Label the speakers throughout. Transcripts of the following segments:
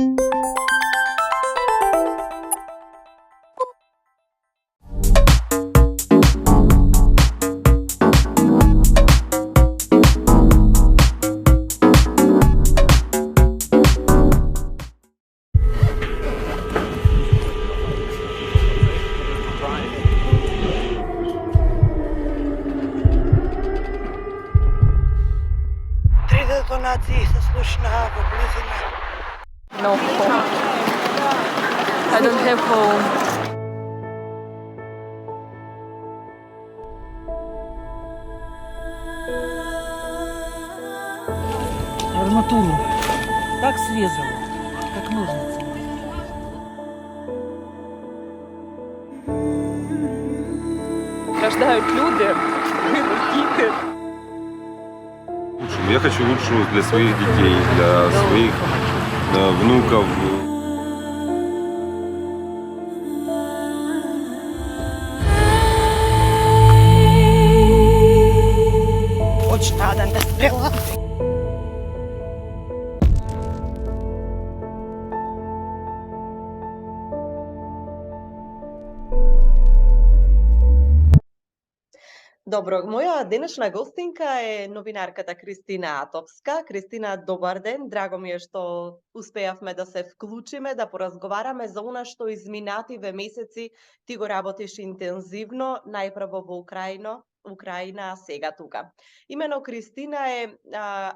Speaker 1: Три детонации се слушнаа во близина.
Speaker 2: No home. I don't have home.
Speaker 3: Арматуру так срезала, как ножницы.
Speaker 2: Страждають люди, гинуть діти.
Speaker 4: Я хочу лучшего для своих детей, для своих внуков.
Speaker 1: Хоч надан да стрела.
Speaker 5: Добро, моја денешна гостинка е новинарката Кристина Атопска. Кристина, добар ден. Драго ми е што успеавме да се вклучиме, да поразговараме за она што изминативе месеци ти го работиш интензивно, најпрво во Украина, а сега тука. Имено Кристина е,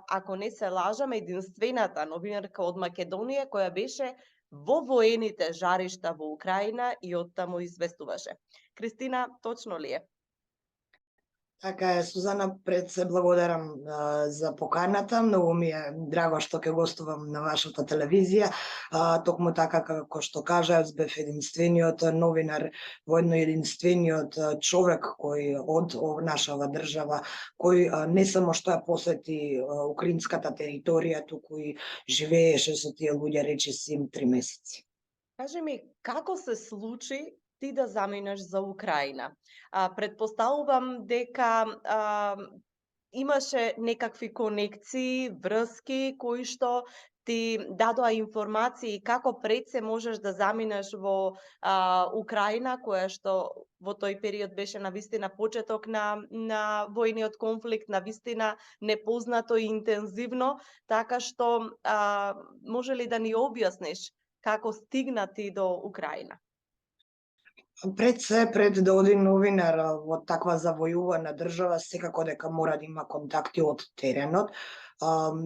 Speaker 5: ако не се лажам, единствената новинарка од Македонија која беше во воените жаришта во Украина и оттаму известуваше. Кристина, точно ли е?
Speaker 1: Така е, Сузана, пред се благодарам за поканата. Многу ми е драго што ќе гостувам на вашата телевизија. Токму така како што кажа, јас бев единствениот новинар, воедно единствениот човек кој од нашава држава, кој не само што ја посети украинската територија, туку и живееше со тие луѓе речиси 3 месеци.
Speaker 5: Кажи ми, како се случи ти да заминеш за Украина? Предпоставувам дека имаше некакви конекции, врски кои што ти дадоа информации како пред се можеш да заминеш во Украина, која што во тој период беше навистина почеток на војниот конфликт, навистина непознато и интензивно, така што може ли да ни објасниш како стигна ти до Украина?
Speaker 1: Пред да оди новинар во таква завојувана држава, секако дека мора да има контакти од теренот.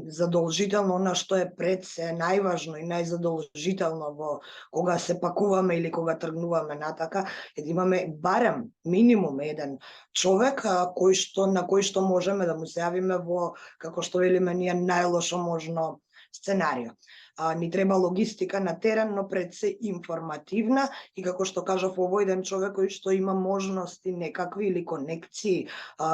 Speaker 1: Задолжително она што е пред се најважно и најзадолжително во кога се пакуваме или кога тргнуваме натака, е да имаме барем минимум еден човек на кој што можеме да му се јавиме во, како што велиме ние, најлошо можно сценарио. Ни треба логистика на терен, но пред се информативна и како што кажав, овој еден човек кој што има можности некакви или конекции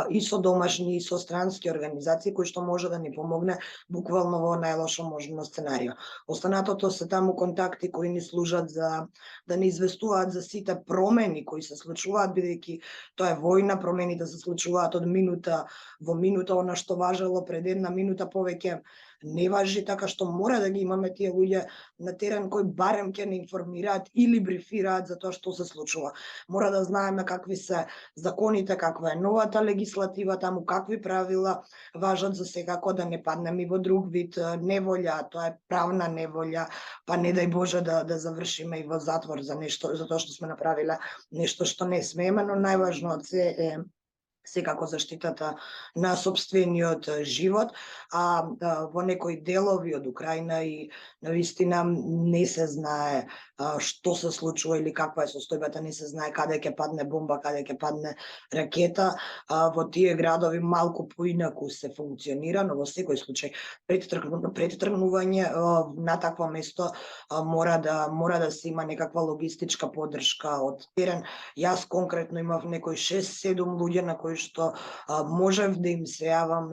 Speaker 1: и со домашни и со странски организации кои што може да ни помогне буквално во најлошо можно сценарио. Останатото се таму контакти кои ни служат за да не известуваат за сите промени кои се случуваат, бидејќи тоа е војна, промените се случуваат од минута во минута, она што важело пред една минута повеќе не важи, така што мора да ги имаме тие луѓе на терен кои барем ќе не информираат или брифираат за тоа што се случува. Мора да знаеме какви се законите, каква е новата легислатива таму, какви правила важат за секако да не паднеме и во друг вид неволја, тоа е правна неволја, па не дај Боже да завршиме и во затвор за нешто, за тоа што сме направиле нешто што не смееме, но најважно од се е секако заштитата на сопствениот живот, во некои делови од Украина и навистина не се знае што се случува или каква е состојбата, не се знае каде ќе падне бомба, каде ќе падне ракета. Во тие градови малку поинаку се функционира, но во секој случај пред тргнување на такво место мора да се има некаква логистичка поддршка од терен. Јас конкретно имав некои 6-7 луѓе на кои кои што можев да им се јавам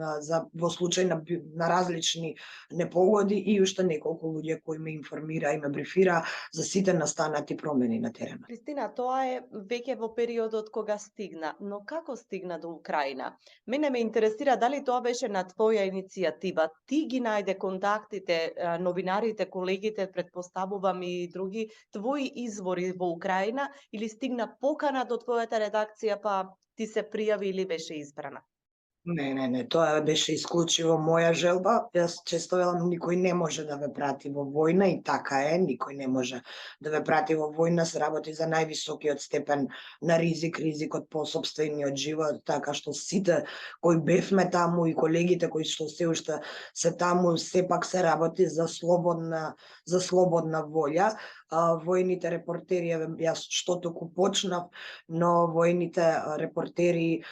Speaker 1: во случај на различни непогоди и уште неколку луѓе кои ме информира и ме брифира за сите настанати промени на теренот.
Speaker 5: Кристина, тоа е веќе во периодот кога стигна, но како стигна до Украина? Мене ме интересира дали тоа беше на твоја иницијатива. Ти ги најде контактите, новинарите, колегите, предпоставувам и други твои извори во Украина или стигна покана до твојата редакција па ти се пријави или беше избрана?
Speaker 1: Не, тоа беше исклучиво моја желба. Јас често велам, никој не може да ве прати во војна и така е, никој не може да ве прати во војна, се работи за највисокиот степен на ризикот по сопствениот живот, така што сите кои бевме таму и колегите кои што се уште се таму, сепак се работи за слободна волја. Војните репортери, јас што току почнав, но војните репортери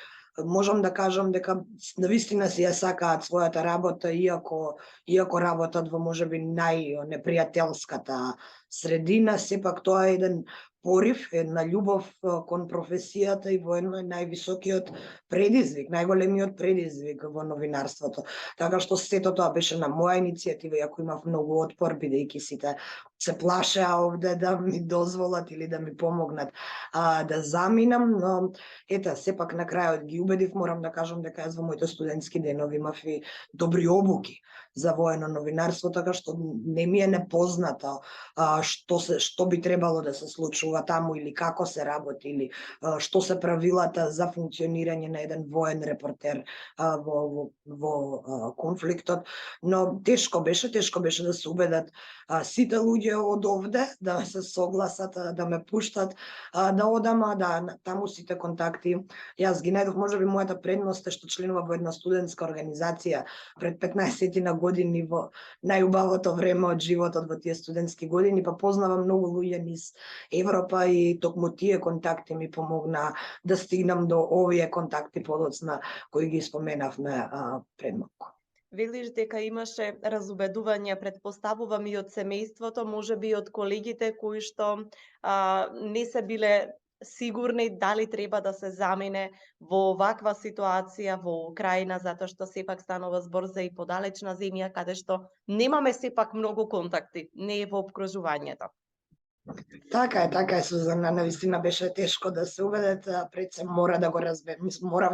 Speaker 1: можам да кажам дека навистина си ја сакаат својата работа, иако работат во можеби најнепријателската средина, сепак тоа е еден порив, една љубов кон професијата и воено е највисокиот предизвик, најголемиот предизвик во новинарството. Така што сето тоа беше на моја иницијатива, иако имав многу отпор, бидејќи сите се плашеа овде да ми дозволат или да ми помогнат да заминам, но ета, сепак на крајот ги убедив, морам да кажам дека јас во моите студентски денови имав и добри обуки за воено новинарство, така што не ми е непознато што би требало да се случува таму или како се работи или што се правилата за функционирање на еден воен репортер во конфликтот, но тешко беше да се убедат сите луѓе од овде да се согласат, да ме пуштат да одам, таму сите контакти јас ги најдов. Можеби мојата предност е што членував во една студентска организација пред 15 години во најубавото време од животот во тие студентски години, па познавам многу луѓе низ Европа и токму тие контакти ми помогна да стигнам до овие контакти подоцна кои ги споменавме пред малку.
Speaker 5: Велиш дека имаше разубедување, предпоставувам и од семејството, можеби и од колегите кои што не се биле сигурни дали треба да се замине во оваква ситуација во Украина, затоа што сепак станува збор за и подалечна земја, каде што немаме сепак многу контакти, не е во обкружувањето.
Speaker 1: Така е, Сузана, навистина беше тешко да се уведат, пред се морав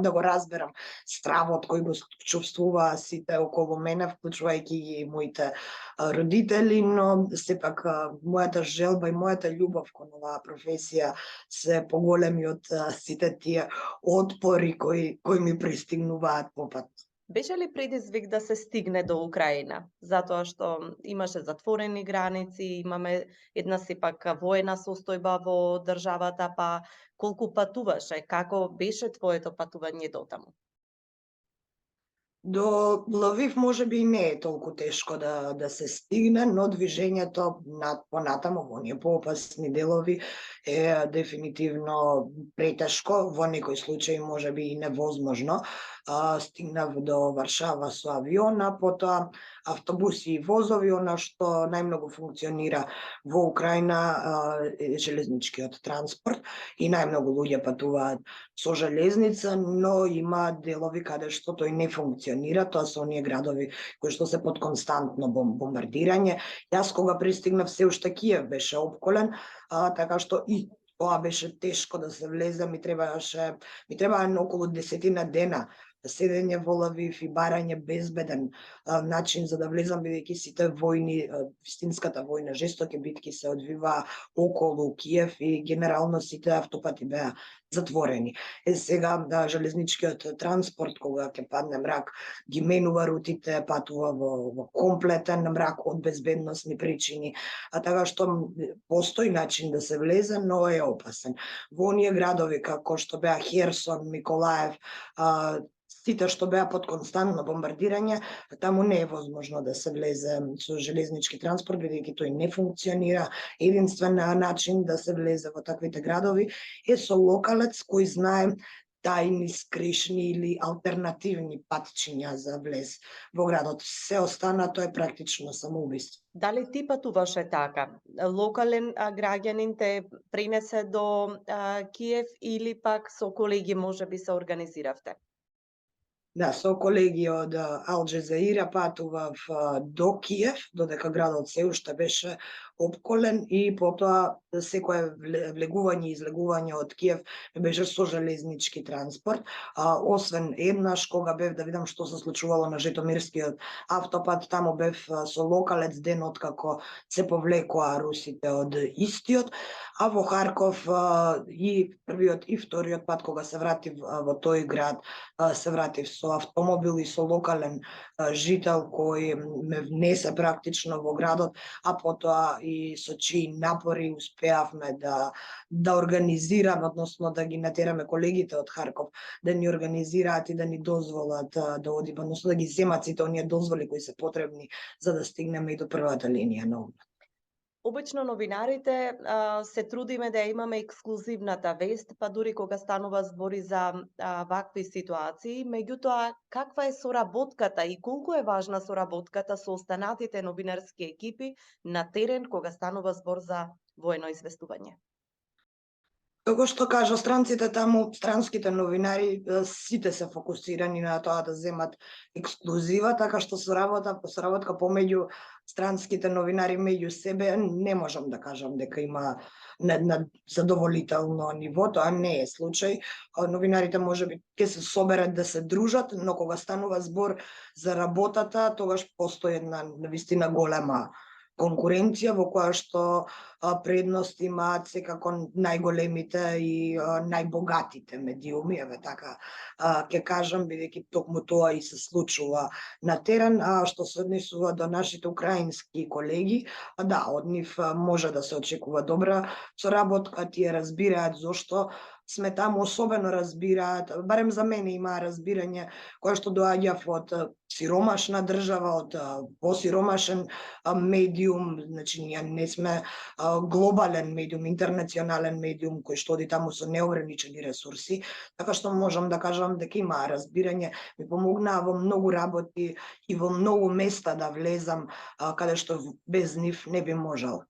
Speaker 1: да го разберам стравот кој го чувствуваа сите околу мене, вклучувајќи и моите родители, но сепак мојата желба и мојата љубов кон оваа професија се поголеми од сите тие отпори кои ми пристигнуваат по пат.
Speaker 5: Беше ли предизвик да се стигне до Украина? Затоа што имаше затворени граници, имаме една сепак воена состојба во државата, па колку патуваше? Како беше твоето патување до таму?
Speaker 1: До Лвив можеби не е толку тешко да се стигне, но движењето понатаму во оние поопасни делови е дефинитивно претешко, во некои случаи можеби и невозможно. Стигнав до Варшава со авиона, потоа автобуси и возови, она што најмногу функционира во Украина е железничкиот транспорт и најмногу луѓе патуваат со железница, но има делови каде што тој не функционира, тоа се оние градови кои што се под константно бомбардирање. Јас кога пристигнав се уште Киев беше опколен, така што и тоа беше тешко да се влезе, ми требаа околу 10 дена седење во Лвив и барање безбеден начин за да влезам, бидејќи сите војни, вистинската војна, жестоки битки се одвиваа околу Киев и генерално сите автопати беа затворени. Сега железничкиот транспорт, кога ќе падне мрак, ги менува рутите, патува во комплетен мрак од безбедносни причини, така што постои начин да се влезе, но е опасен. Во оние градови како што беа Херсон, Миколаев, сите што беа под константно бомбардирање, таму не е возможно да се влезе со железнички транспорт, бидејќи тој не функционира. Единствен начин да се влезе во таквите градови е со локалец кој знае тајни, скришни или алтернативни патчиња за влез во градот. Се остана, тоа е практично самоубиство.
Speaker 5: Дали ти патуваше така? Локален граѓанин те принесе до Киев или пак со колеги можеби се организиравте?
Speaker 1: Да, со колеги од Ал Џезаира патував до Киев, додека градот се уште беше опколен и потоа секое влегување и излегување од Киев беше со железнички транспорт. Освен еднаш кога бев да видам што се случувало на Житомирскиот автопат, таму бев со локалец ден откако се повлекоа русите од истиот, а во Харков и првиот и вториот пат кога се вратив во тој град, се вратив со автомобил и со локален жител кој ме внесе практично во градот, а потоа и со чии напори успеавме да организираме, односно да ги натераме колегите од Харков да ни организираат и да ни дозволат да одиме, односно да ги земат сите оние дозволи кои се потребни за да стигнеме и до првата линија на обрана.
Speaker 5: Обично новинарите се трудиме да имаме ексклузивната вест, па дури кога станува збори за вакви ситуации. Меѓутоа, каква е соработката и колку е важна соработката со останатите новинарски екипи на терен кога станува збор за воено известување?
Speaker 1: Како што кажа странците таму, странските новинари сите се фокусирани на тоа да земат ексклузива, така што соработка помеѓу странските новинари меѓу себе не можам да кажам дека има на задоволително ниво, тоа не е случај. Новинарите можеби ќе се соберат да се дружат, но кога станува збор за работата, тогаш постои една навистина голема конкуренција во која што предност имаат секако најголемите и најбогатите медиуми, еве така ќе кажам, бидејќи токму тоа и се случува на терен. А што се однесува до нашите украински колеги, да, од нив може да се очекува добра соработка, тие разбираат зошто сме таму, особено разбираат, барем за мене има разбирање кое што доаѓа од сиромашна држава, од посиромашен медиум, значи ние не сме глобален медиум, интернационален медиум кој што оди таму со неограничени ресурси, така што можам да кажам дека има разбирање, ми помогнаа во многу работи и во многу места да влезам каде што без нив не би можел.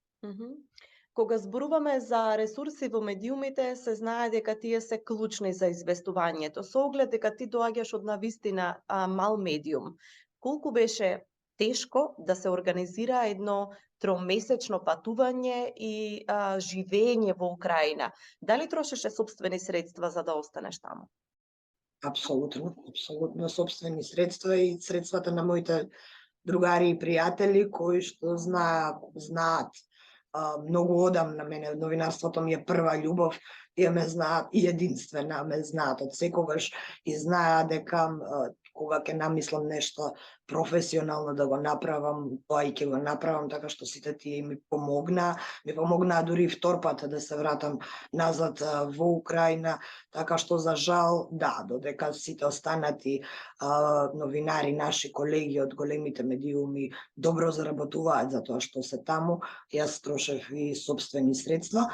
Speaker 5: Кога зборуваме за ресурси во медиумите, се знае дека тие се клучни за известувањето. Со оглед дека ти доаѓаш од навистина мал медиум, колку беше тешко да се организира едно тромесечно патување и живење во Украина? Дали трошеше собствени средства за да останеш таму?
Speaker 1: Апсолутно собствени средства и средствата на моите другари и пријатели кои што знаат многу одамна, мене новинарството ми е прва љубов, тие ме знаат и единствена ме знаат од секогаш и знаат дека кога ќе намислам нешто професионално да го направам, тоа и ќе го направам, така што сите тие ми помогнаа дури и втор пат да се вратам назад во Украина, така што за жал, да, додека сите останати новинари, наши колеги од големите медиуми добро заработуваат за тоа што се таму, јас трошев и собствени средства.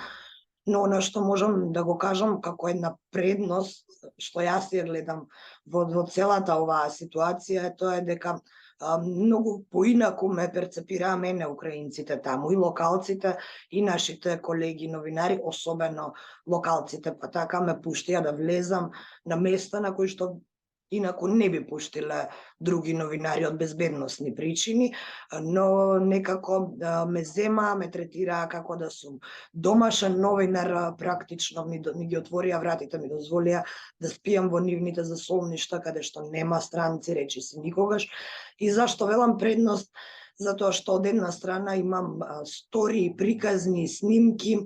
Speaker 1: Но она што можам да го кажам како една предност, што јас ја гледам во целата оваа ситуација, е тоа дека многу поинаку ме перцепираа мене украинците таму, и локалците, и нашите колеги новинари, особено локалците, па така ме пуштија да влезам на места на кои што инаку не би пуштиле други новинари од безбедносни причини, но некако ме зема, ме третираа како да сум домашен новинар, практично ми ги отворија вратите, ми дозволија да спијам во нивните засолништа, каде што нема странци, речи си никогаш. И зашто велам предност? Затоа што од една страна имам стории, приказни, снимки,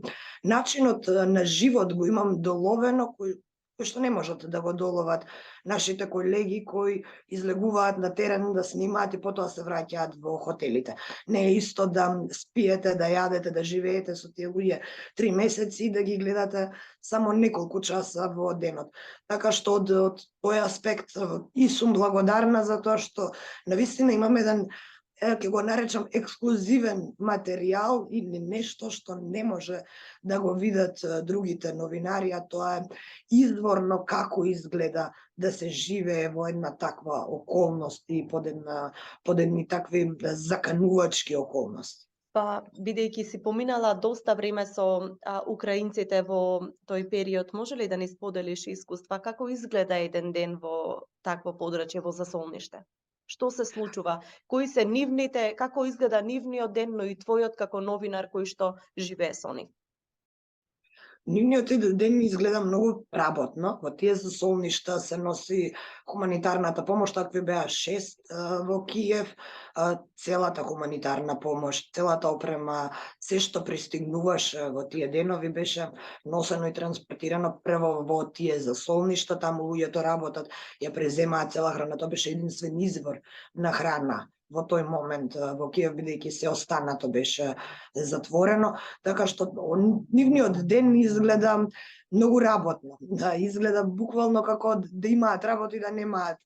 Speaker 1: начинот на живот го имам доловено, кој што не можат да го доловат нашите колеги кои излегуваат на терен да снимаат и потоа се враќаат во хотелите. Не е исто да спиете, да јадете, да живеете со тие луѓе 3 месеци и да ги гледате само неколку часа во денот. Така што од тој аспект и сум благодарна за тоа што навистина имам еден ќе го наречам ексклузивен материјал или нешто што не може да го видат другите новинари, а тоа е изворно како изгледа да се живее во една таква околност и под едни такви заканувачки околности.
Speaker 5: Па, бидејќи си поминала доста време со украинците во тој период, може ли да ни споделиш искуства како изгледа еден ден во такво подрачје во Засолниште? Што се случува? Кои се нивните, како изгледа нивниот ден, но и твојот како новинар кој што живее со нив?
Speaker 1: Нивниот ден изгледа многу работно. Во тие засолништа се носи хуманитарната помош, такви беа 6 во Киев, целата хуманитарна помош, целата опрема, се што пристигнуваше во тие денови беше носено и транспортирано прво во тие засолништа, таму луѓето работат, ја преземаат цела храна, тоа беше единствен извор на храна во тој момент во Киев, бидејќи се останато беше затворено, така што нивниот ден изгледа многу работно. Да, изгледа буквално како да имаат работа и да немаат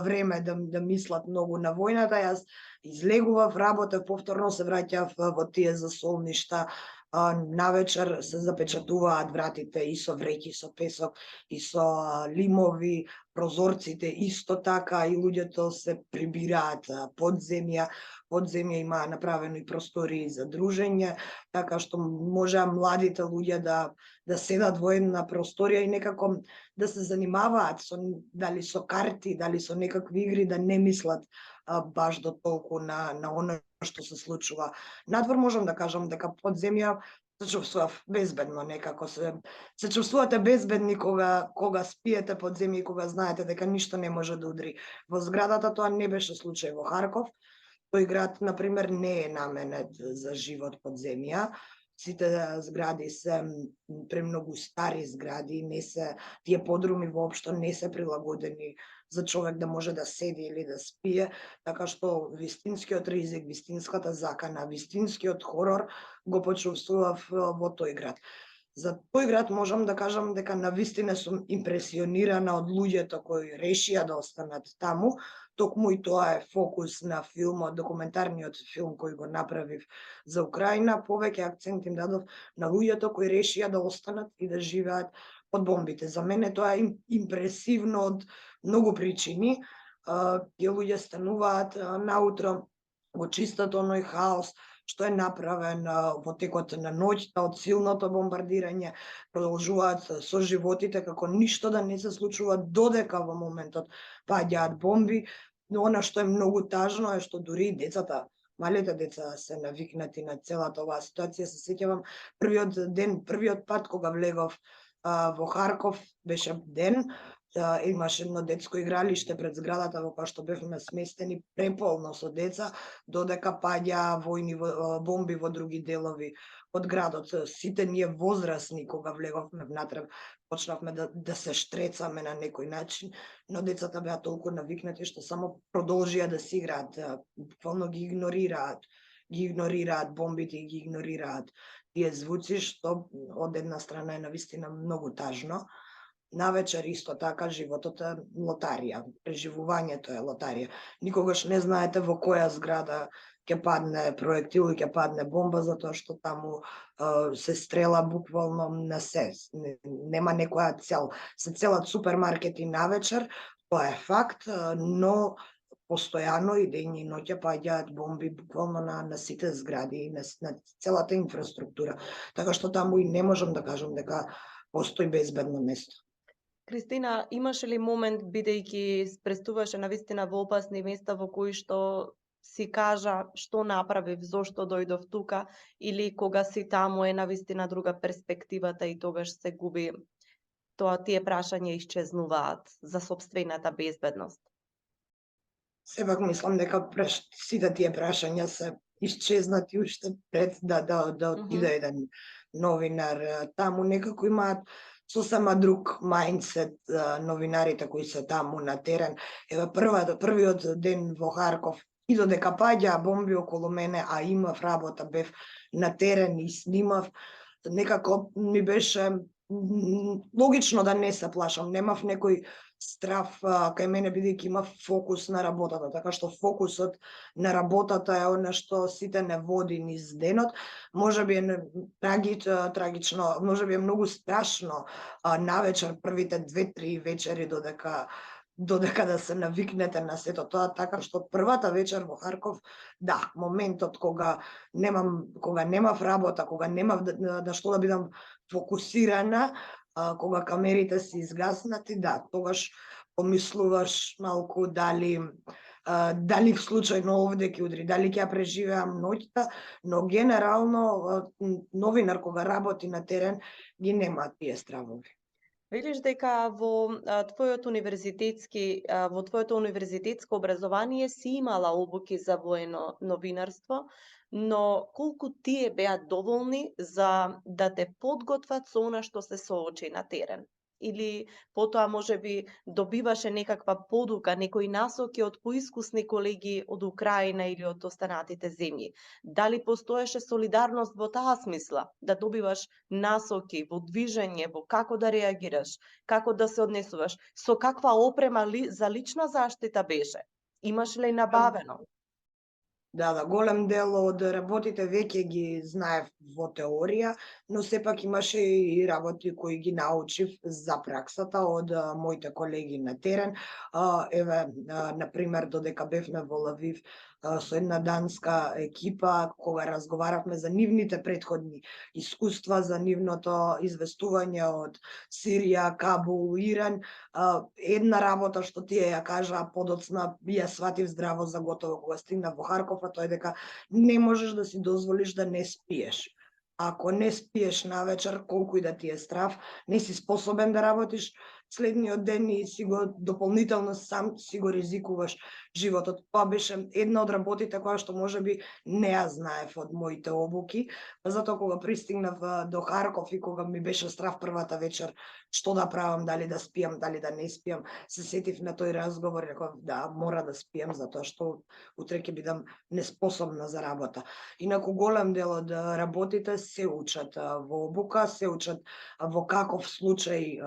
Speaker 1: време да мислат многу на војната. Јас излегував, работев, повторно се враќав во тие засолништа. Навечер се запечатуваат вратите и со вреќи со песок, и со лимови, прозорците исто така, и луѓето се прибираат подземја. Подземја има направено и простории за дружење, така што можеа младите луѓе да седат во една просторија и некако да се занимаваат дали со карти, дали со некакви игри, да не мислат баш до толку на оно што се случува. Надвор можам да кажам дека подземја се чувствував безбедно, некако се чувствувате безбедни кога спиете под земја и кога знаете дека ништо не може да удри во зградата. Тоа не беше случај во Харков. Тој град, например, не е наменет за живот под земја. Сите згради се премногу стари згради, не се тие подруми воопшто не се прилагодени за човек да може да седи или да спие, така што вистинскиот ризик, вистинската закана, вистинскиот хорор го почувствував во тој град. За тој град можам да кажам дека навистина сум импресионирана од луѓето кои решија да останат таму. Токму и тоа е фокус на филмот, документарниот филм кој го направив за Украина. Повеќе акцент им дадов на луѓето кои решија да останат и да живеат под бомбите. За мене тоа е импресивно од многу причини. Тие луѓе стануваат наутро, го чистат оној хаос што е направен во текот на ноќта од силното бомбардирање, продолжуваат со животите како ништо да не се случува додека во моментот паѓаат бомби. Но она што е многу тажно е што дури децата, малите деца се навикнати на целата оваа ситуација. Се сеќавам првиот пат кога влегов во Харков, беше ден, имаше едно детско игралиште пред зградата во која што бевме сместени, преполно со деца, додека паѓа војни бомби во други делови од градот. Сите ние возрастни кога влеговме внатре, почнавме да се штрецаме на некој начин, но децата беа толку навикнати што само продолжија да си играат, буквално ги игнорираат бомбите и ги игнорираат тие звуци, што од една страна е навистина многу тажно. Навечер исто така животот е лотарија, преживувањето е лотарија. Никогаш не знаете во која зграда ќе падне проектил и ќе падне бомба, затоа што таму се стрела буквално на се. Нема некоја цел. Се целат супермаркети навечер, тоа е факт, но постојано и дење и ноќе паѓаат бомби буквално на сите згради и на целата инфраструктура. Така што таму и не можам да кажам дека постои безбедно место.
Speaker 5: Кристина, имаше ли момент, бидејќи престуваше навистина во опасни места, во кои што си кажа што направив, зошто дојдов тука, или кога си таму е навистина друга перспективата и тогаш се губи тие прашања исчезнуваат за сопствената безбедност?
Speaker 1: Сепак мислам дека сите тие прашања се исчезнати уште пред да отиде еден новинар таму. Некако имаат сосема друг мајндсет новинарите кои се таму на терен. Еве првиот ден во Харков, и додека паѓаа бомби околу мене, а имав работа, бев на терен и снимав, некако ми беше логично да не се плашам, немав некој страв кај мене бидејќи имав фокус на работата, така што фокусот на работата е она што сите не води низ денот. Можеби е трагично, можеби е многу страшно навечер првите 2-3 вечери додека да се навикнете на сето тоа, така што првата вечер во Харков, да, моментот кога немав работа, кога немав на што да бидам фокусирана, кога камерите се изгаснати, да, тогаш помислуваш малку дали случајно овде ќе удри, дали ќе ја преживеам ноќта, но генерално новинар кога работи на терен ги нема тие стравови.
Speaker 5: Велиш дека во твоето универзитетско образование си имала обуки за воено новинарство, но колку тие беа доволни за да те подготват со она што се соочи на терен? Или потоа можеби добиваше некаква подука, некои насоки од поискусни колеги од Украина или од останатите земји? Дали постоеше солидарност во таа смисла, да добиваш насоки во движење, во како да реагираш, како да се однесуваш, со каква опрема за лична заштита беше? Имаш ли набавено?
Speaker 1: Да, голем дел од работите веќе ги знаев во теорија, но сепак имаше и работи кои ги научив за праксата од моите колеги на терен. Например, додека бевме во Лавив со една данска екипа, кога разговаравме за нивните претходни искуства, за нивното известување од Сирија, Кабул, Иран, една работа што тие ја кажаа подоцна, ја сватив здраво за готово кога стигнав во Харков, а тоа е дека не можеш да си дозволиш да не спиеш. Ако не спиеш навечер, колку и да ти е страв, не си способен да работиш следниот ден и си го дополнително сам си го ризикуваш животот. Тоа беше една од работите која што можеби не ја знаев од моите обуки, затоа кога пристигнав до Харков и кога ми беше страв првата вечер што да правам, дали да спиам, дали да не спиам, се сетив на тој разговор и реков да, мора да спиам затоа што утре ќе бидам неспособна за работа. Инаку голем дел од работите се учат во обука, се учат во каков случај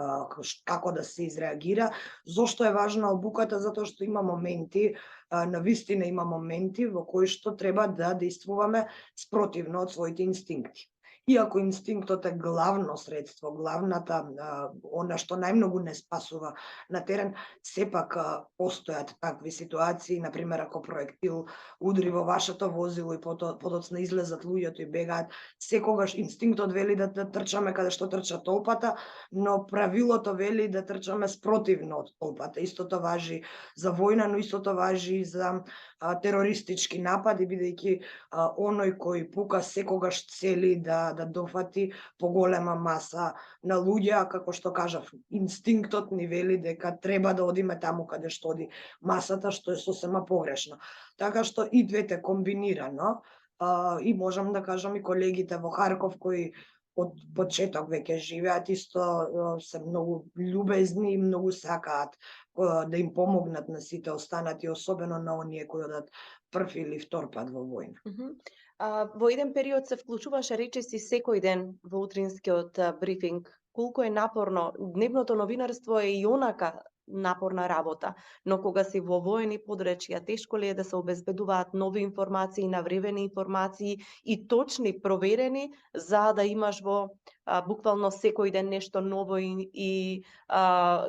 Speaker 1: како да се изреагира. Зошто е важна обуката? Затоа што има моменти, навистина има моменти во кои што треба да действуваме спротивно од своите инстинкти. Иако инстинктот е главно средство, главната, она што најмногу не спасува на терен, сепак постојат такви ситуации, например, ако проектил удри во вашето возило и подоцна излезат луѓето и бегаат, секогаш инстинктот вели да трчаме каде што трча толпата, но правилото вели да трчаме спротивно од толпата. Истото важи за војна, но истото важи и за терористички напади, бидејќи оној кој пука секогаш цели да дофати поголема маса на луѓе, а како што кажав, инстинктот ни вели дека треба да одиме таму каде што оди масата, што е сосема погрешно. Така што и двете комбинирано, и можам да кажам и колегите во Харков кои од почеток веќе живеат, исто се многу љубезни и многу сакаат да им помогнат на сите останати, особено на оние кои одат прв или втор пат во војна.
Speaker 5: Во еден период се вклучуваше речиси секој ден во утринскиот брифинг. Колку е напорно, дневното новинарство е и онака напорна работа, но кога си во воени подречја, тешко ли е да се обезбедуваат нови информации, навревени информации и точни, проверени, за да имаш во буквално секој ден нешто ново и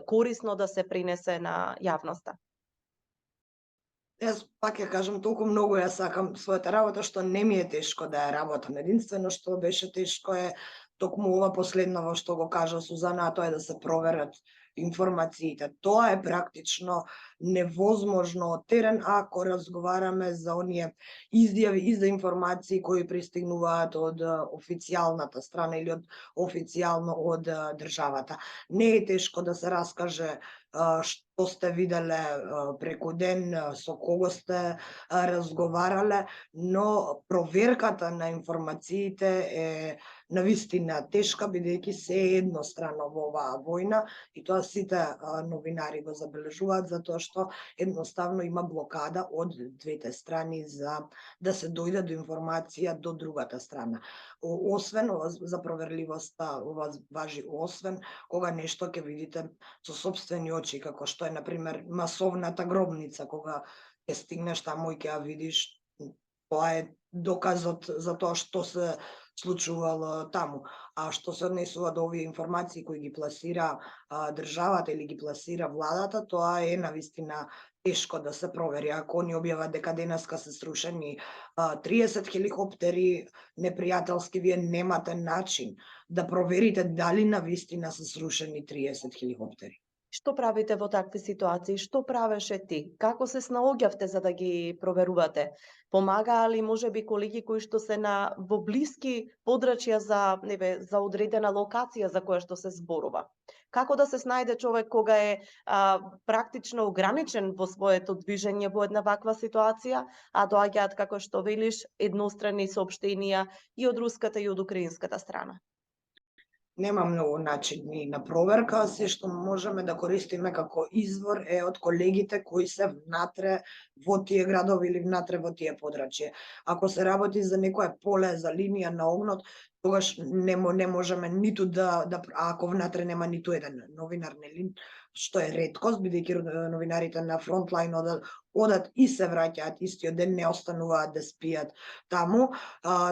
Speaker 5: корисно да се принесе на јавноста?
Speaker 1: Јас пак ја кажам, толку многу ја сакам својата работа, што не ми е тешко да ја работам. Единствено што беше тешко е токму ова последново што го кажа Сузана, а тоа е да се проверат информациите. Тоа е практично невозможно од терен ако разговараме за оние изјави и за информации кои пристигнуваат од официјалната страна или официјално од државата. Не е тешко да се раскаже што сте виделе преку ден, со кого сте разговарале, но проверката на информациите е навистина тешка, бидејќи се е еднострано во оваа војна и тоа сите новинари го забележуваат, затоа што едноставно има блокада од двете страни за да се дојде до информација до другата страна. Освен ова за проверливоста, ова важи освен кога нешто ќе видите со сопствени очи, како што е, например, масовната гробница, кога ќе стигнеш таму и ќе ја видиш, тоа е доказот за тоа што се случувало таму. А што се однесува до овие информации кои ги пласира државата или ги пласира владата, тоа е навистина тешко да се провери. Ако они објават дека денеска се срушени 30 хеликоптери непријателски, вие немате начин да проверите дали навистина се срушени 30 хеликоптери.
Speaker 5: Што правите во такви ситуации? Што правеше ти? Како се снаоѓавте за да ги проверувате? Помагаа ли можеби колеги кои што се во блиски подрачја за одредена локација за која што се зборува? Како да се снајде човек кога е практично ограничен во своето движење во една ваква ситуација, а доаѓаат, како што велиш, едностранни соопштенија и од руската и од украинската страна?
Speaker 1: Нема многу начини на проверка, се што можеме да користиме како извор е од колегите кои се внатре во тие градови или внатре во тие подрачје. Ако се работи за некое поле, за линија на огнот, тогаш не можеме ниту ако внатре нема ниту еден новинар, нели, што е реткост, бидејќи новинарите на фронтлайн одат и се враќаат истиот ден, не остануваат да спијат таму,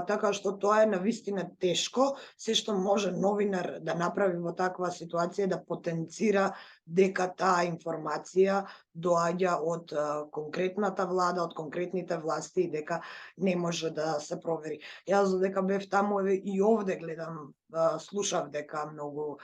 Speaker 1: така што тоа е навистина тешко. Се што може новинар да направи во таква ситуација да потенцира дека таа информација доаѓа од конкретната влада, од конкретните власти и дека не може да се провери. Јас додека бев таму и овде гледам, слушав дека многу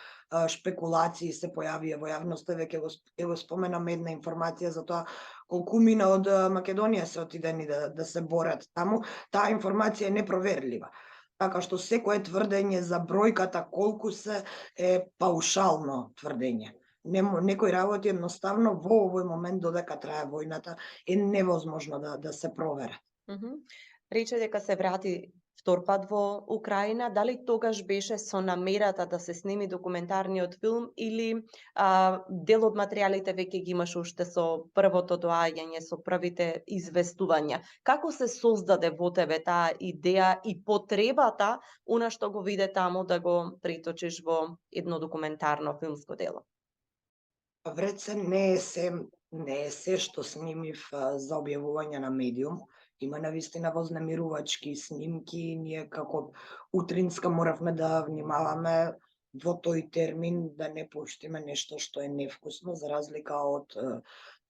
Speaker 1: шпекулации се појавија во јавноста, веќе го споменам една информација за тоа колку мина од Македонија се отидени да се борат таму. Таа информација е непроверлива. Така што секое тврдење за бројката колку се е паушално тврдење. Некои работи едноставно во овој момент додека трае војната е невозможно да се проверат.
Speaker 5: Рече дека се врати втор пат во Украина, дали тогаш беше со намерата да се сними документарниот филм или дел од материјалите веќе ги имаш уште со првото доаѓање, со првите известувања? Како се создаде во тебе таа идеја и потребата, она што го виде таму, да го преточиш во едно документарно филмско дело?
Speaker 1: Вред не е се што снимив за објавување на медиум. Има навистина вознемирувачки снимки, ние како утринска моравме да внимаваме во тој термин да не пуштиме нешто што е невкусно, за разлика од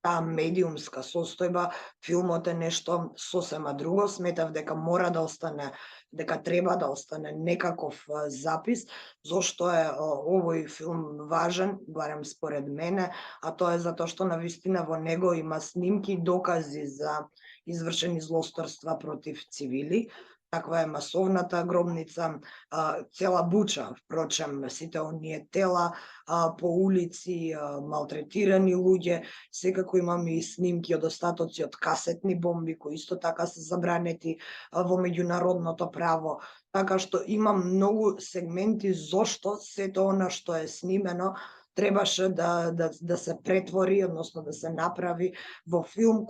Speaker 1: таа медиумска состојба. Филмот е нешто сосема друго, сметав дека мора да остане, дека треба да остане некаков запис, зошто е овој филм важен, барем според мене, а тоа е затоа што навистина во него има снимки и докази за извршени злосторства против цивили. Таква е масовната гробница, цела Буча, впрочем, сите оние тела по улици, малтретирани луѓе, секако имаме и снимки од остатоци од касетни бомби, кои исто така се забранети во меѓународното право. Така што има многу сегменти зошто сето она што е снимено требаше да се претвори, односно да се направи во филм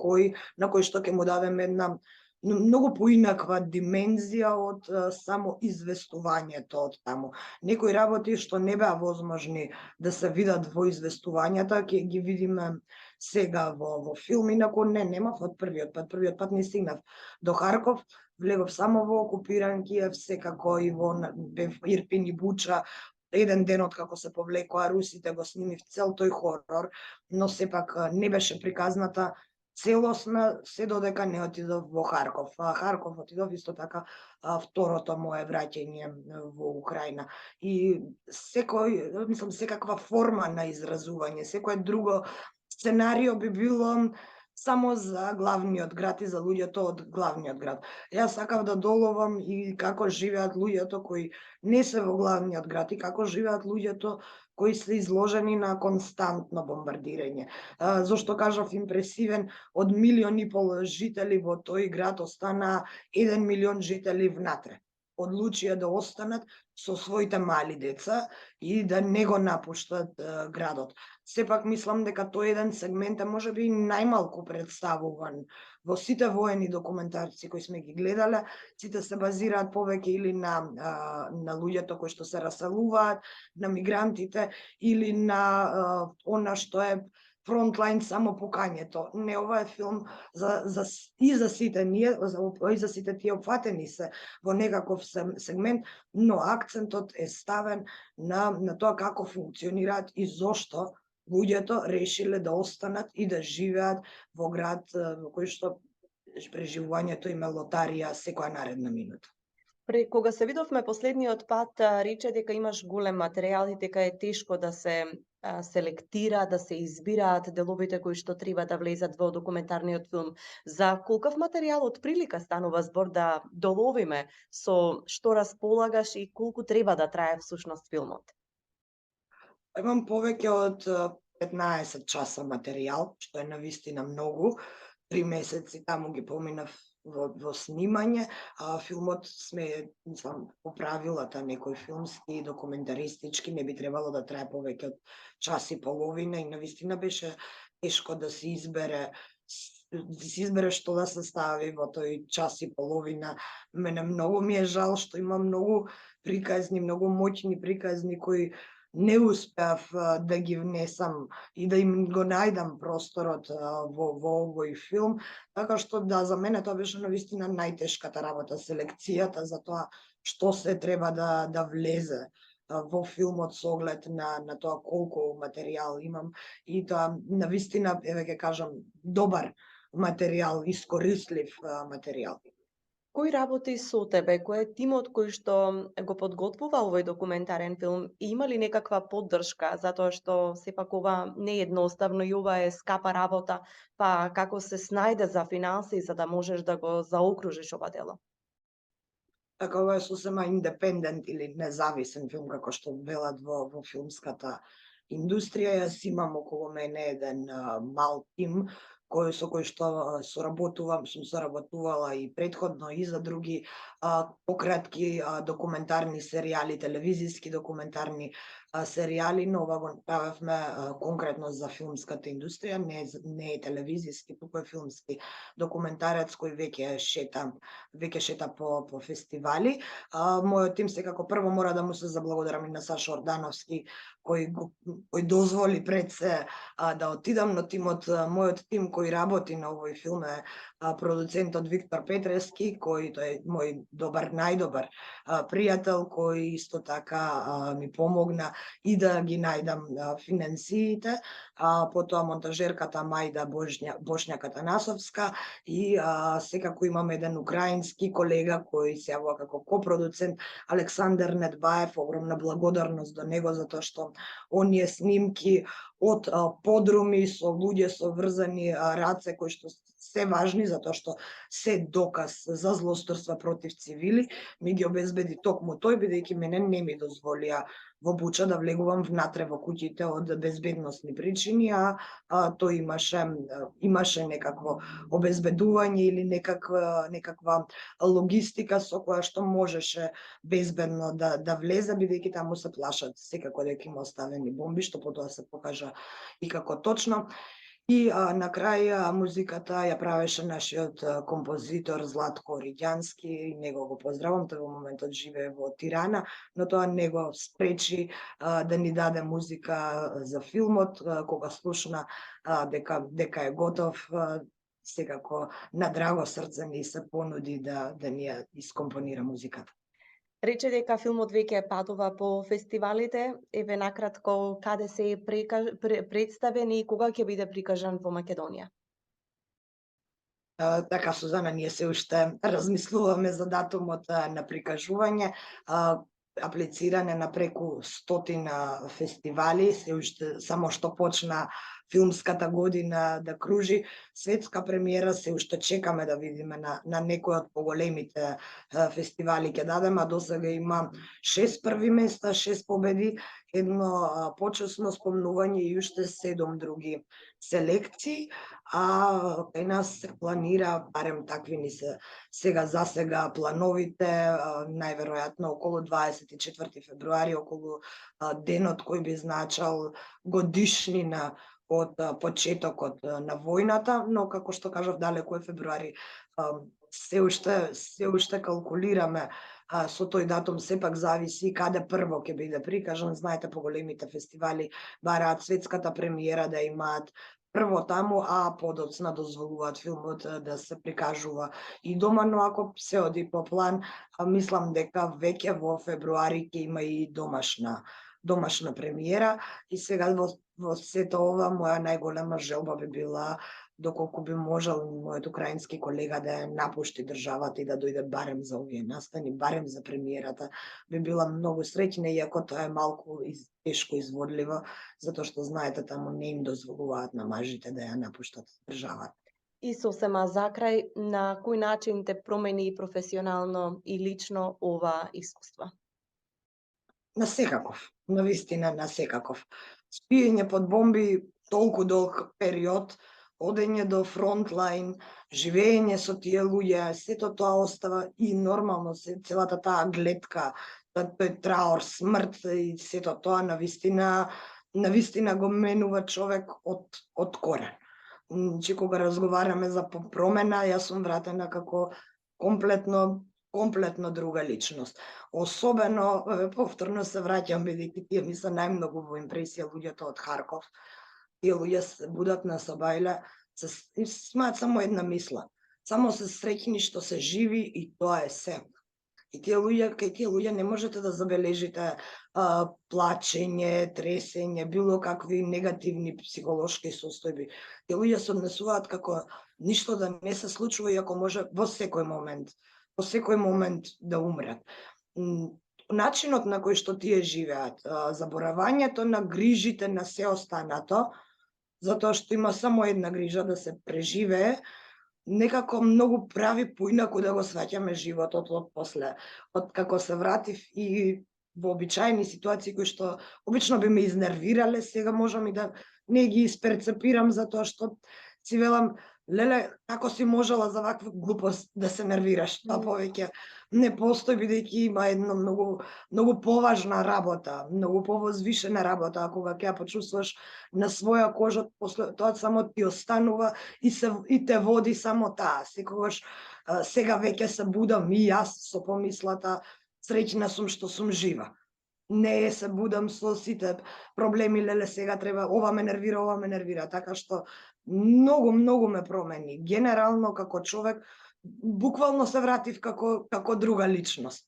Speaker 1: на кој што ќе му дадеме една многу поинаква димензија од само известувањето од таму. Некои работи што не беа возможни да се видат во известувањата, ќе ги видиме сега во филм, инаку немав од првиот пат. Првиот пат не стигнав до Харков, влегов само во окупиран Киев, секако и во Ирпин и Буча. Еден ден од како се повлекоа русите го снимив цел тој хорор, но сепак не беше приказната целосна се додека не отидов во Харков. Харков отидов исто така второто мое враќање во Украина. И секаква форма на изразување, секое друго сценарио би било само за главниот град и за луѓето од главниот град. Јас сакав да доловам и како живеат луѓето кои не се во главниот град и како живеат луѓето кои се изложени на константно бомбардирање. Зошто кажав импресивен, од 1,5 милион жители во тој град остана 1 милион жители внатре. одлучија да останат со своите мали деца и да не го напуштат градот. Сепак мислам дека тој еден сегмент е можеби најмалку представуван во сите воени документарци кои сме ги гледале. Сите се базираат повеќе или на луѓето кои што се раселуваат, на мигрантите или на она што е фронтлайн само покањето. Не, ова е филм и за сите ние, и за сите тие опфатени се во некаков сегмент, но акцентот е ставен на тоа како функционираат и зошто луѓето решиле да останат и да живеат во град во кој што преживувањето им е лотарија секоја наредна минута.
Speaker 5: Кога се видовме последниот пат, рече дека имаш голем материјал и дека е тешко да се селектира, да се избираат деловите кои што треба да влезат во документарниот филм. За колкав материјал од прилика станува збор да доловиме, со што располагаш и колку треба да трае всушност филмот?
Speaker 1: Имам повеќе од 15 часа материјал, што е навистина многу. 3 месеци таму ги поминав во снимање, а филмот сме, мислам, по правилата некој филмски, документаристички, не би требало да трае повеќе од час и половина и навистина беше тешко да се избере што да се стави во тој час и половина. Мене многу ми е жал што има многу приказни, многу моќни приказни кои не успеав да ги внесам и да им го најдам просторот во овој филм, така што да, за мене тоа беше навистина најтешката работа, селекцијата за тоа што се треба да влезе во филмот со оглед на тоа колку материјал имам и тоа навистина, ќе кажам, добар материјал, искористлив материјал.
Speaker 5: Кој работи со тебе? Кој е тимот кој што го подготвува овој документарен филм? И има ли некаква поддршка, затоа што сепак ова не е едноставно и ова е скапа работа, па како се снајде за финанси за да можеш да го заокружиш ова дело?
Speaker 1: Така, ова е сосема индепендент или независен филм, како што велат во филмската индустрија. Јас имам околу мене еден мал тим со кој што сум соработувала и претходно и за други пократки документарни серијали, телевизиски документарни серијали, но ова го правевме конкретно за филмската индустрија, не е телевизиски, туку е филмски документарец кој веќе шета по фестивали. Мојот тим секако прво мора да му се заблагодарам и на Сашо Ордановски кој дозволи пред се да отидам, но мојот тим кој работи на овој филм е продуцентот Виктор Петрески, кој тој е мој најдобар пријател, кој исто така ми помогна и да ги најдам финансиите, потоа монтажерката Мајда Бошњак-Атанасовска и секако имам еден украински колега кој се јавува како копродуцент, Александар Недбаев. Огромна благодарност до него затоа што оние снимки од подруми со луѓе со врзани раце кои што се важни затоа што се доказ за злосторства против цивили, ми ги обезбеди токму тој, бидејќи мене не ми дозволија во Буча да влегувам внатре во куќите од безбедносни причини, тој имаше некакво обезбедување или некаква логистика со која што можеше безбедно да влезе, бидејќи таму се плашат секако дека има оставени бомби, што потоа се покажа и како точно. И на крај музиката ја правеше нашиот композитор Златко Оридјански, него го поздравам, тој во моментот живее во Тирана, но тоа не го спречи да ни даде музика за филмот, кога слушна дека е готов, секако на драго срце ни се понуди да ни ја искомпонира музиката.
Speaker 5: Рече дека филмот веќе патува по фестивалите. Еве накратко, каде се представен и кога ќе биде прикажан во Македонија?
Speaker 1: Така, Сузана, ние се уште размислуваме за датумот на прикажување. Аплициране на преку 100 фестивали, се уште само што почна филмската година да кружи. Светска премиера се уште чекаме да видиме на некој од поголемите фестивали ќе дадеме, а досега има 6 први места, 6 победи, едно почесно спомнување и уште 7 други селекции, а кај нас се планира, барем такви ни се сега за сега плановите, најверојатно околу 24 февруари, околу денот кој би значал годишнина од почетокот на војната, но како што кажав, далеку е февруари. Се уште калкулираме со тој датум, сепак зависи каде прво ќе биде прикажан. Знаете, поголемите фестивали бараат светската премиера да имаат прво таму, а подоцна дозволуваат филмот да се прикажува и дома, но ако се оди по план, мислам дека веќе во февруари ќе има и домашна премиера. И сега во сето ова, моја најголема желба би била, доколку би можел мојот украински колега да ја напушти државата и да дојде барем за овие настани, барем за премиерата, би била многу среќна, иако тоа е малку тешко изводливо, затоа што знаете, таму не им дозволуваат на мажите да ја напуштат државата.
Speaker 5: И сосема за крај, на кој начин те промени професионално и лично ова искуство?
Speaker 1: На секаков, навистина на секаков. Спиење под бомби толку долг период, одење до фронтлайн, живење со тие луѓе, сето тоа остава и нормално, целата таа гледка, тој траор, смрт и сето тоа навистина го менува човек од корен. Че кога разговараме за промена, јас сум вратена како комплетно друга личност. Особено, повторно се враќам, бидејќи тие ми се најмногу во импресија луѓето од Харков. Тие луѓе се будат на Сабајле, имаат само една мисла. Само се среќни што се живи и тоа е се. И кај тие луѓе не можете да забележите плачење, тресење, било какви негативни психолошки состојби. Тие луѓе се однесуваат како ништо да не се случува, иако може во секој момент да умрат. Начинот на кој што тие живеат, заборавањето на грижите на се останато, затоа што има само една грижа да се преживее, некако многу прави поинаку да го сваќаме животот од после. Од како се вратив и во обичаени ситуации кои што обично би ме изнервирале, сега можам и да не ги исперцепирам, затоа што си велам, леле, како си можела за ваква глупост да се нервираш? Тоа повеќе не постои, бидејќи има една многу поважна работа, многу повозвишена работа, а кога ќе ја почувствуваш на своја кожа, после тоа само ти останува и те води само таа. Секогаш сега веќе се будам и јас со помислата, среќна сум што сум жива. Не се будам со сите проблеми, леле, сега треба, ова ме нервира, така што многу ме промени. Генерално како човек, буквално се вратив како друга личност.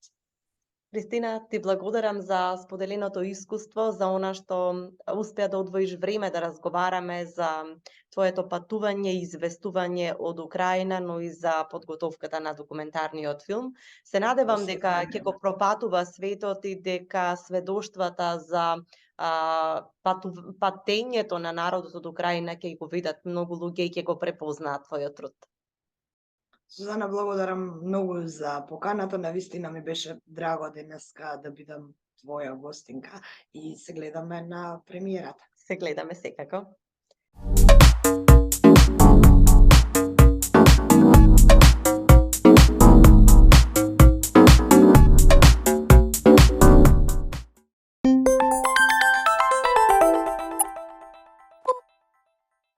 Speaker 5: Кристина, ти благодарам за споделеното искуство, за она што успеа да одвоиш време да разговараме за твоето патување и известување од Украина, но и за подготовката на документарниот филм. Се надевам дека ќе го пропатува светот и дека сведоштвата за патењето на народот од Украина ќе го видат многу луѓе и ќе го препознаат твојот труд.
Speaker 1: Сузана, благодарам многу за поканата, навистина ми беше драго денеска да бидам твоја гостинка и се гледаме на премиерата.
Speaker 5: Се гледаме секако.